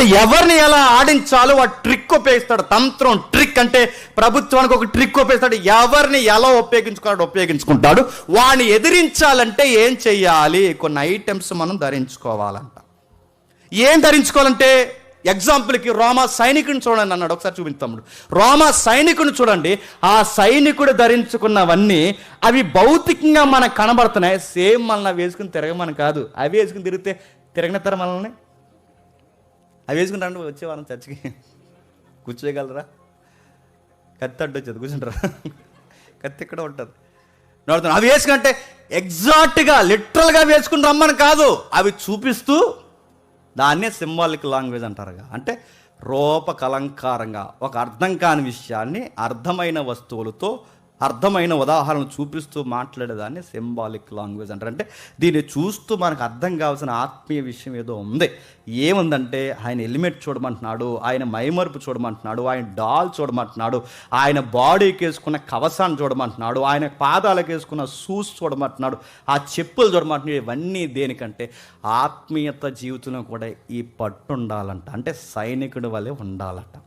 వాడు ఎవరిని ఎలా ఆడించాలో వాడు ట్రిక్ ఉపయోగిస్తాడు. తంత్రం, ట్రిక్ అంటే ప్రభుత్వానికి ఒక ట్రిక్ ఉపయోగిస్తాడు. ఎవరిని ఎలా ఉపయోగించుకుంటాడు. వాడిని ఎదిరించాలంటే ఏం చెయ్యాలి? కొన్ని ఐటమ్స్ మనం ధరించుకోవాలంట. ఏం ధరించుకోవాలంటే, ఎగ్జాంపుల్కి రోమా సైనికుని చూడండి అన్నాడు. ఒకసారి చూపిస్తాడు. రోమా సైనికుని చూడండి. ఆ సైనికుడు ధరించుకున్నవన్నీ అవి భౌతికంగా మనకు కనబడుతున్నాయి. సేమ్ మనల్ని వేసుకుని తిరగమని కాదు. అవి వేసుకుని తిరిగితే తిరగనిస్తారా మనల్ని? అవి వేసుకుంటారంటే వచ్చేవారం చర్చికి కూర్చోగలరా? కత్తి అడ్డు వచ్చేది, కూర్చుంటారా? కత్తి ఇక్కడ ఉంటుంది. నడుతున్నా అవి వేసుకుంటే ఎగ్జాక్ట్గా లిటరల్గా వేసుకుని రమ్మని కాదు, అవి చూపిస్తూ, దాన్నే సింబాలిక్ లాంగ్వేజ్ అంటారుగా. అంటే రూపకలంకారంగా ఒక అర్థం కాని విషయాన్ని అర్థమైన వస్తువులతో అర్థమైన ఉదాహరణలు చూపిస్తూ మాట్లాడేదాన్ని సింబాలిక్ లాంగ్వేజ్ అంటారు. అంటే దీన్ని చూస్తూ మనకు అర్థం కావాల్సిన ఆత్మీయ విషయం ఏదో ఉంది. ఏముందంటే, ఆయన హెల్మెట్ చూడమంటున్నాడు, ఆయన మైమరుపు చూడమంటున్నాడు, ఆయన డాల్ చూడమంటున్నాడు, ఆయన బాడీకి వేసుకున్న కవసాన్ని చూడమంటున్నాడు, ఆయన పాదాలకు వేసుకున్న షూస్ చూడమంటున్నాడు, ఆ చెప్పులు చూడమంటున్నాడు. ఇవన్నీ దేనికంటే ఆత్మీయత జీవితంలో కూడా ఈ పట్టు ఉండాలంట. అంటే సైనికుడి వలె ఉండాలట.